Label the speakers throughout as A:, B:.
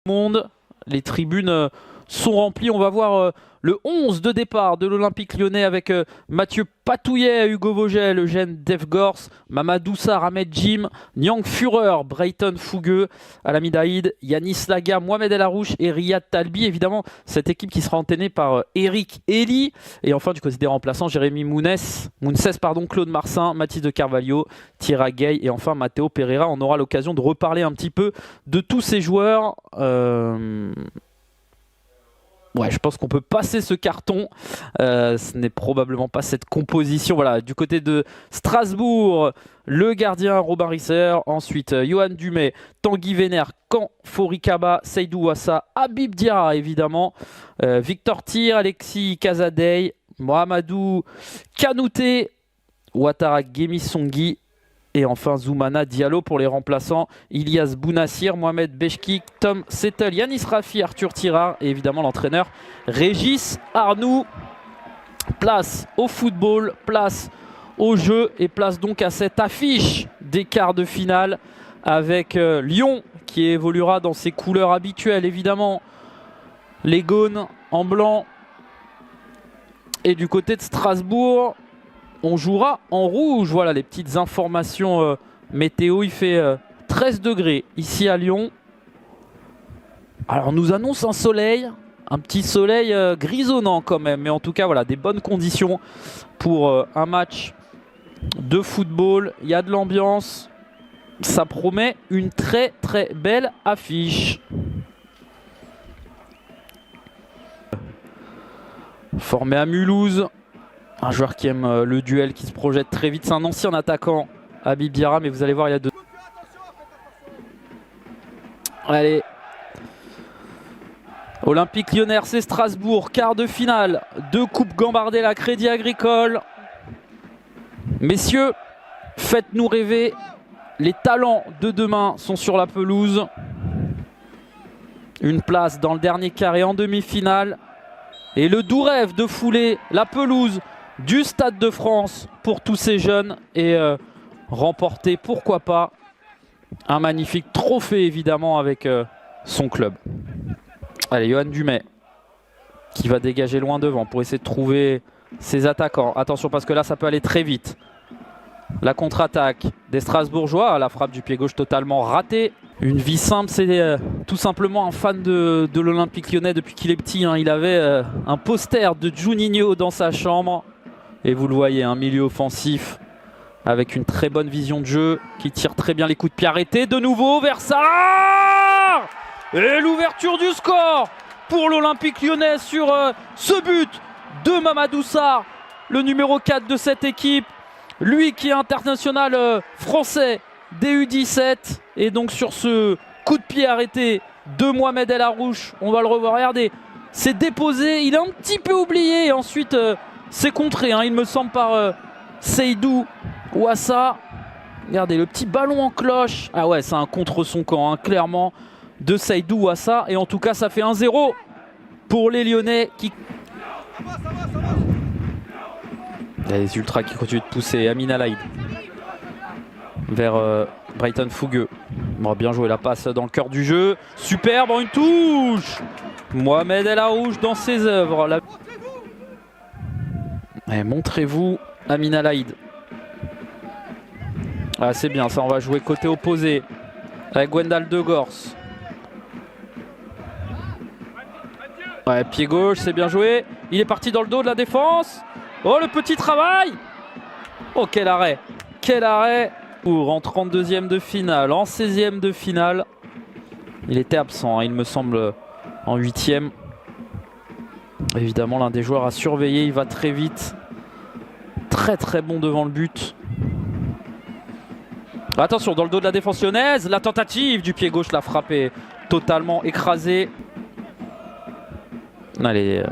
A: monde. Les tribunes sont remplies. On va voir le 11 de départ de l'Olympique Lyonnais avec Mathieu Patouillet, Hugo Vogel, Eugène Devgors, Mamadou Sarr, Ahmed Jim, Nyang Führer, Brayton Fougueux, Alamid Haïd, Yanis Laga, Mohamed El Arouche et Riyad Talbi. Évidemment, cette équipe qui sera entraînée par Eric Elie. Et enfin, du côté des remplaçants, Jérémy Mounès, Claude Marsin, Mathis de Carvalho, Thierry Gay et enfin Matteo Pereira. On aura l'occasion de reparler un petit peu de tous ces joueurs. Ouais, je pense qu'on peut passer ce carton. Ce n'est probablement pas cette composition. Voilà, du côté de Strasbourg, le gardien Robin Risser. Ensuite, Johan Dumais, Tanguy Vénère, Caen Foricaba, Seydou Ouassa, Habib Diarra évidemment, Victor Tir, Alexis Kazadei, Mohamedou Kanouté, Ouattara Guémissongui. Et enfin Zoumana Diallo pour les remplaçants. Ilyas Bounassir, Mohamed Bechkik, Tom Settel, Yanis Rafi, Arthur Tirard et évidemment l'entraîneur Régis Arnoux. Place au football, place au jeu et place donc à cette affiche des quarts de finale avec Lyon qui évoluera dans ses couleurs habituelles évidemment. Les Gaunes en blanc. Et du côté de Strasbourg, on jouera en rouge. Voilà les petites informations météo. Il fait 13 degrés ici à Lyon. Alors on nous annonce un soleil, un petit soleil grisonnant quand même. Mais en tout cas voilà des bonnes conditions pour un match de football. Il y a de l'ambiance. Ça promet une très très belle affiche. Formé à Mulhouse. Un joueur qui aime le duel, qui se projette très vite. C'est un ancien attaquant, Habib Diarra, mais vous allez voir, il y a deux. Allez. Olympique Lyonnais, RC Strasbourg, quart de finale de Coupe Gambardella, Crédit Agricole. Messieurs, faites-nous rêver. Les talents de demain sont sur la pelouse. Une place dans le dernier carré en demi-finale. Et le doux rêve de fouler la pelouse du Stade de France pour tous ces jeunes et remporter, pourquoi pas, un magnifique trophée évidemment avec son club. Allez, Johan Dumais qui va dégager loin devant pour essayer de trouver ses attaquants. Attention parce que là ça peut aller très vite. La contre-attaque des Strasbourgeois, la frappe du pied gauche totalement ratée. Une vie simple, c'est tout simplement un fan de l'Olympique Lyonnais depuis qu'il est petit. Hein. Il avait un poster de Juninho dans sa chambre. Et vous le voyez, un milieu offensif avec une très bonne vision de jeu, qui tire très bien les coups de pied arrêtés. De nouveau vers Sarr. Et l'ouverture du score pour l'Olympique Lyonnais sur ce but de Mamadou Sarr, le numéro 4 de cette équipe. Lui qui est international français des U17. Et donc sur ce coup de pied arrêté de Mohamed El Arouche, on va le revoir. Regardez, c'est déposé, il est un petit peu oublié. Et ensuite, c'est contré, hein, il me semble, par Seydou Ouassa. Regardez, le petit ballon en cloche. Ah ouais, c'est un contre son camp, hein, clairement, de Seydou Ouassa. Et en tout cas, ça fait 1-0 pour les Lyonnais qui... Il y a les Ultras qui continuent de pousser. Amin Alaïd vers Brayton Fougueux. Bon, bien joué, la passe dans le cœur du jeu. Superbe, une touche. Mohamed El Arouche dans ses œuvres. Montrez-vous, Amin Alaïd. Ah, c'est bien ça, on va jouer côté opposé avec Gwendal Degors. Ouais, pied gauche, c'est bien joué. Il est parti dans le dos de la défense. Oh, le petit travail. Oh, quel arrêt. Quel arrêt. En 32e de finale, en 16e de finale. Il était absent, hein, il me semble, en 8e. Évidemment, l'un des joueurs à surveiller, il va très vite. Très très bon devant le but. Attention, dans le dos de la défense lyonnaise, la tentative du pied gauche, la frappe est totalement écrasée. Allez,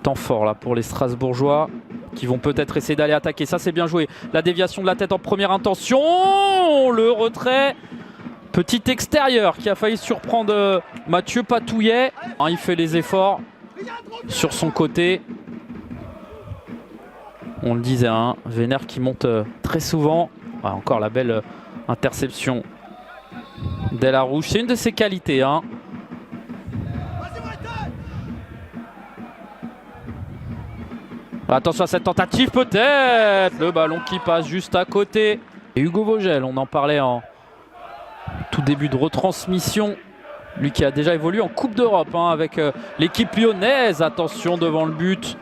A: temps fort là pour les Strasbourgeois qui vont peut-être essayer d'aller attaquer. Ça, c'est bien joué. La déviation de la tête en première intention. Le retrait. Petit extérieur qui a failli surprendre Mathieu Patouillet. Il fait les efforts sur son côté. On le disait, hein, Vénère qui monte très souvent. Ouais, encore la belle interception d'El Arouche. C'est une de ses qualités. Hein. Attention à cette tentative peut-être. Le ballon qui passe juste à côté. Et Hugo Vogel, on en parlait en tout début de retransmission. Lui qui a déjà évolué en Coupe d'Europe avec l'équipe lyonnaise. Attention devant le but.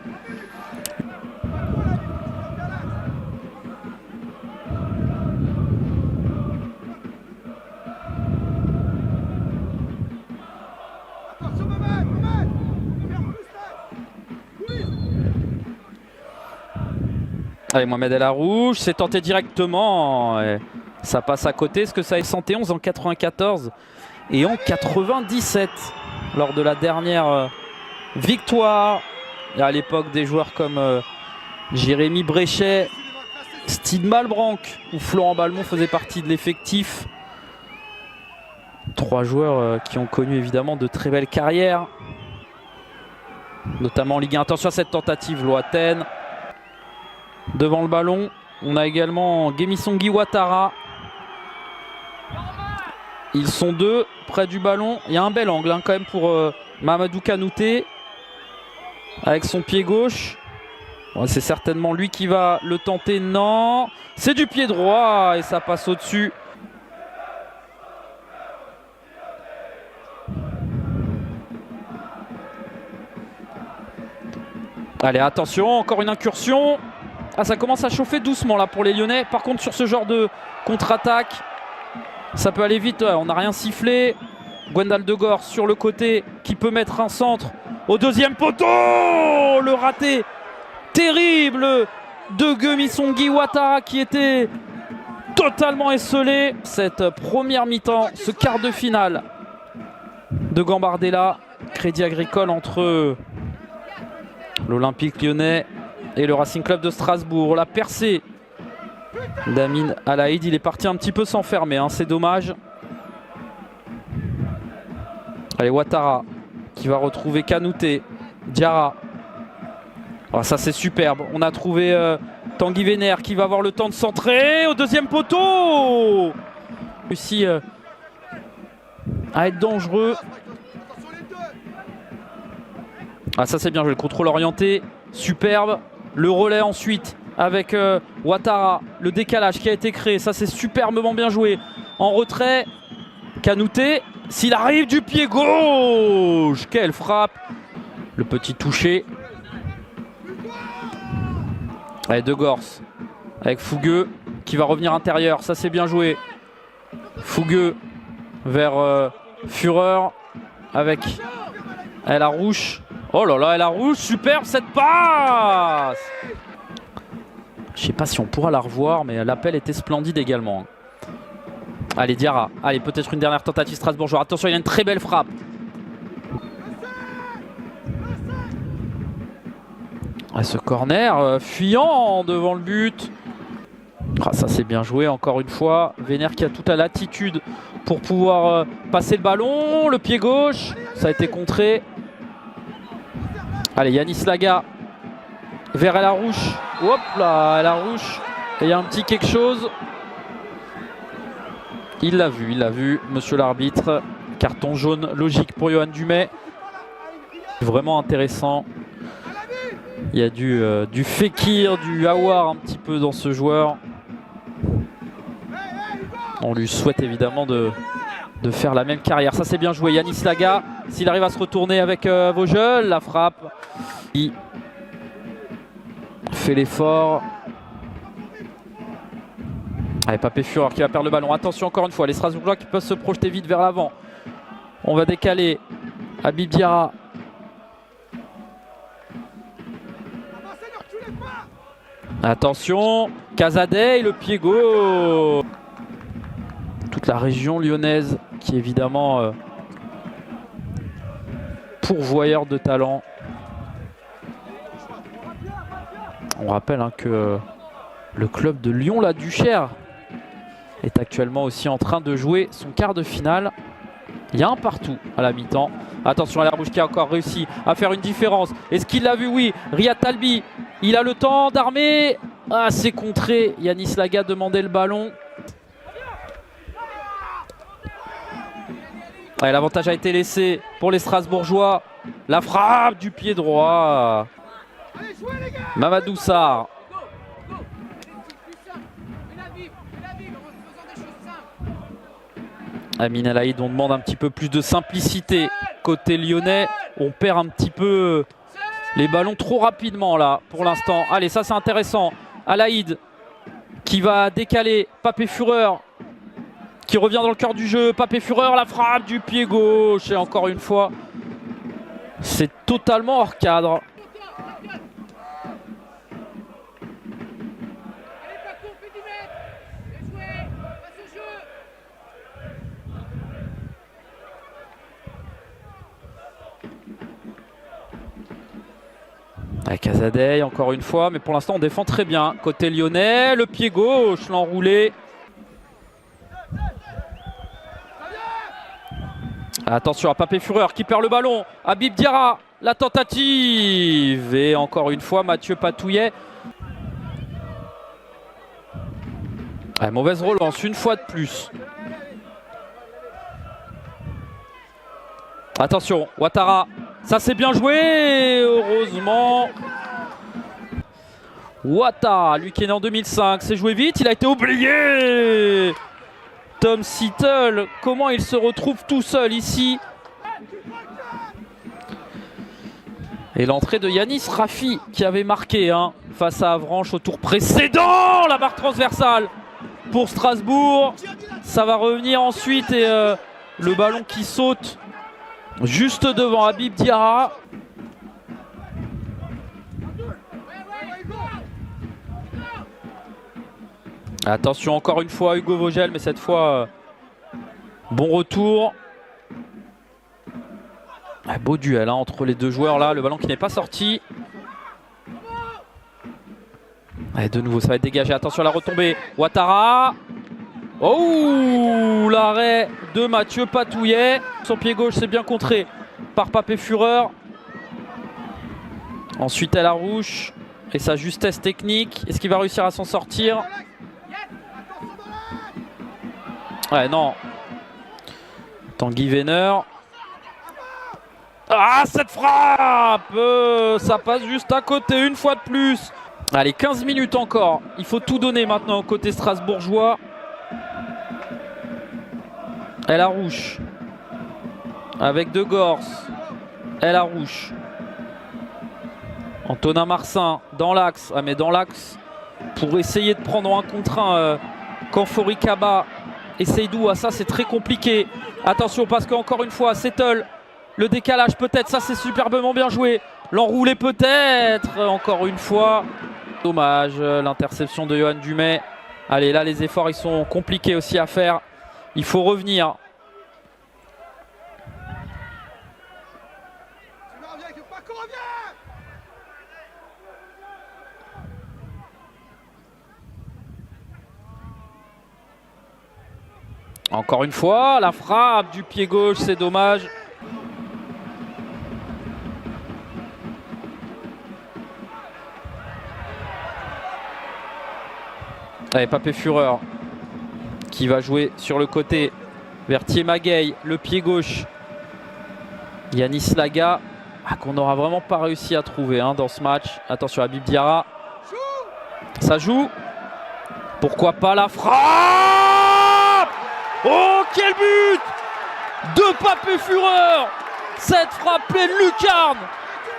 A: Allez, Mohamed El Arouche, c'est tenté directement. Et ça passe à côté. Est-ce que ça est 111 en 94 et en 97 lors de la dernière victoire? Et à l'époque, des joueurs comme Jérémy Bréchet, Steve Malbranc ou Florent Balmont faisaient partie de l'effectif. 3 joueurs qui ont connu évidemment de très belles carrières, notamment en Ligue 1. Attention à cette tentative, Loaten. Devant le ballon, on a également Gemisongi Ouattara. Ils sont 2 près du ballon. Il y a un bel angle quand même pour Mamadou Kanouté avec son pied gauche. Bon, c'est certainement lui qui va le tenter. Non, c'est du pied droit et ça passe au-dessus. Allez, attention, encore une incursion. Ah, ça commence à chauffer doucement là pour les Lyonnais. Par contre, sur ce genre de contre-attaque, ça peut aller vite. On n'a rien sifflé. Gwendal Degors sur le côté qui peut mettre un centre au deuxième poteau. Le raté terrible de Gemisongi Ouattara qui était totalement esselé. Cette première mi-temps, ce quart de finale de Gambardella, Crédit Agricole entre l'Olympique Lyonnais et le Racing Club de Strasbourg. La percée d'Amin Alaïd, il est parti un petit peu s'enfermer, c'est dommage. Allez, Ouattara qui va retrouver Kanouté. Diarra. Oh, ça c'est superbe. On a trouvé Tanguy Vénère qui va avoir le temps de centrer au deuxième poteau. Réussi à être dangereux. Ah, ça c'est bien joué, le contrôle orienté, superbe. Le relais ensuite avec Ouattara, le décalage qui a été créé, ça c'est superbement bien joué. En retrait, Kanouté, s'il arrive du pied gauche, quelle frappe. Le petit toucher. Allez, Degors avec Fougueux qui va revenir intérieur, ça c'est bien joué. Fougueux vers Fureur avec El Arouche. Oh là là, El Arouche, superbe cette passe. Je sais pas si on pourra la revoir, mais l'appel était splendide également. Allez, Diarra. Allez, peut-être une dernière tentative strasbourgeoise. Attention, il y a une très belle frappe. Ah, ce corner fuyant devant le but. Ah, ça c'est bien joué encore une fois. Vénère qui a toute la latitude pour pouvoir passer le ballon. Le pied gauche, ça a été contré. Allez, Yanis Laga vers El Arouche. Hop là, El Arouche. Et il y a un petit quelque chose. Il l'a vu, monsieur l'arbitre. Carton jaune logique pour Yohan Dumais. Vraiment intéressant. Il y a du Fekir, du Aouar un petit peu dans ce joueur. On lui souhaite évidemment de faire la même carrière. Ça c'est bien joué, Yanis Laga. S'il arrive à se retourner avec Vogel, la frappe. Il fait l'effort. Allez, Papé Fureur qui va perdre le ballon. Attention encore une fois, les Strasbourgeois qui peuvent se projeter vite vers l'avant. On va décaler Habib Diarra. Attention, Casadei, le pied gauche. Toute la région lyonnaise qui évidemment pourvoyeur de talent. On rappelle que le club de Lyon-la-Duchère est actuellement aussi en train de jouer son quart de finale. Il y a un partout à la mi-temps. Attention à l'Herbouche qui a encore réussi à faire une différence. Est-ce qu'il l'a vu? Oui. Riyad Talbi, il a le temps d'armer. Ah, c'est contré. Yanis Laga demandait le ballon. L'avantage a été laissé pour les Strasbourgeois. La frappe du pied droit. Mamadou Sarr. Amin El Haïd, on demande un petit peu plus de simplicité. Côté lyonnais, on perd un petit peu les ballons trop rapidement là pour l'instant. Allez, ça c'est intéressant. El Haïd qui va décaler. Papé Fureur qui revient dans le cœur du jeu. Papé Fureur, la frappe du pied gauche. Et encore une fois, c'est totalement hors cadre. Avec Casadei encore une fois, mais pour l'instant on défend très bien. Côté lyonnais, le pied gauche, l'enroulé. Attention à Papé Fureur qui perd le ballon. Habib Diarra, la tentative. Et encore une fois, Mathieu Patouillet. Mauvaise relance, une fois de plus. Attention, Ouattara. Ça c'est bien joué, heureusement. Ouattara, lui qui est né en 2005, s'est joué vite, il a été oublié. Tom Sittle, comment il se retrouve tout seul ici. Et l'entrée de Yanis Rafi qui avait marqué face à Avranches au tour précédent. La barre transversale pour Strasbourg. Ça va revenir ensuite et le ballon qui saute juste devant Habib Diarra. Attention encore une fois Hugo Vogel, mais cette fois bon retour. Beau duel entre les deux joueurs là, le ballon qui n'est pas sorti. Allez, de nouveau ça va être dégagé, attention à la retombée. Ouattara. Oh, l'arrêt de Mathieu Patouillet. Son pied gauche c'est bien contré par Papé Fureur. Ensuite El Harouche et sa justesse technique. Est-ce qu'il va réussir à s'en sortir? Ouais, non. Tanguy Veneur. Ah, cette frappe ça passe juste à côté une fois de plus. Allez, 15 minutes encore. Il faut tout donner maintenant côté strasbourgeois. El Harouche. Avec De Gors. El Harouche. Antonin Marsin dans l'axe. Ah, mais dans l'axe pour essayer de prendre un contre un Kanfori Kaba et Seydou. Ah, ça c'est très compliqué. Attention parce qu'encore une fois Settle. Le décalage peut-être, ça c'est superbement bien joué. L'enroulé peut-être, encore une fois. Dommage, l'interception de Johan Dumais. Allez, là les efforts ils sont compliqués aussi à faire. Il faut revenir. Encore une fois, la frappe du pied gauche, c'est dommage. Allez, Papé Fureur qui va jouer sur le côté vers Thiemagueil, le pied gauche. Yanis Laga, qu'on n'aura vraiment pas réussi à trouver dans ce match. Attention à Habib Diarra. Ça joue. Pourquoi pas la frappe? Oh, quel but de Papé Fureur! Cette frappe pleine lucarne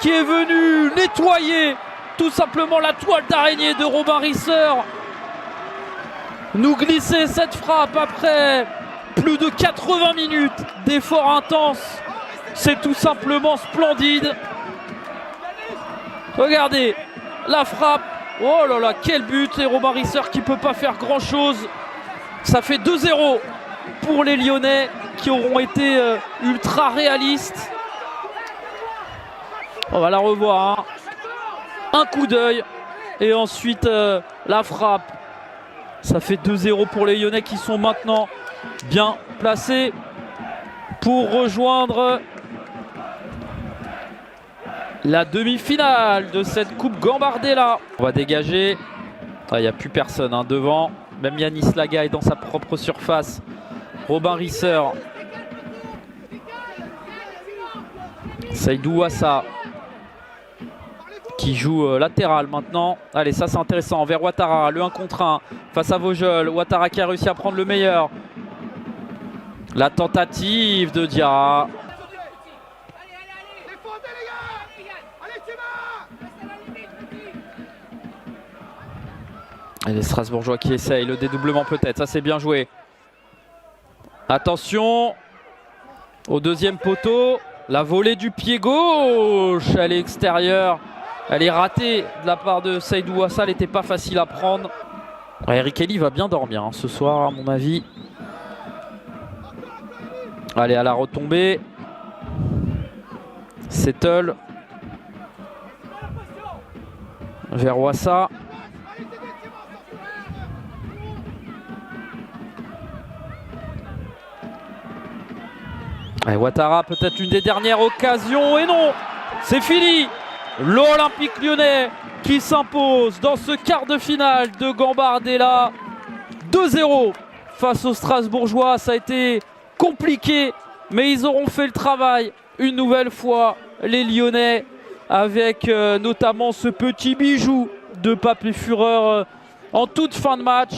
A: qui est venue nettoyer tout simplement la toile d'araignée de Robin Risser. Nous glisser cette frappe après plus de 80 minutes d'efforts intenses. C'est tout simplement splendide. Regardez la frappe. Oh là là, quel but. Et Robin Risser qui ne peut pas faire grand chose. Ça fait 2-0 pour les Lyonnais qui auront été ultra réalistes. On va la revoir. Un coup d'œil et ensuite la frappe. Ça fait 2-0 pour les Lyonnais qui sont maintenant bien placés pour rejoindre la demi-finale de cette Coupe Gambardella. On va dégager. Il n'y a plus personne devant. Même Yanis Laga est dans sa propre surface. Robin Risser. Seydou Ouassa qui joue latéral maintenant. Allez, ça c'est intéressant. Vers Ouattara, le 1 contre 1 face à Vogel. Ouattara qui a réussi à prendre le meilleur. La tentative de Diarra. Et les Strasbourgeois qui essayent le dédoublement peut-être. Ça c'est bien joué. Attention au deuxième poteau. La volée du pied gauche. Elle est extérieure. Elle est ratée de la part de Seydou Ouassa. Elle n'était pas facile à prendre. Ouais, Eric Elie va bien dormir ce soir à mon avis. Allez, à la retombée. Settle. Vers Ouassa. Et Ouattara, peut-être une des dernières occasions. Et non, c'est fini. L'Olympique lyonnais qui s'impose dans ce quart de finale de Gambardella. 2-0 face aux Strasbourgeois. Ça a été compliqué, mais ils auront fait le travail une nouvelle fois, les Lyonnais, avec notamment ce petit bijou de Papy Fureur en toute fin de match.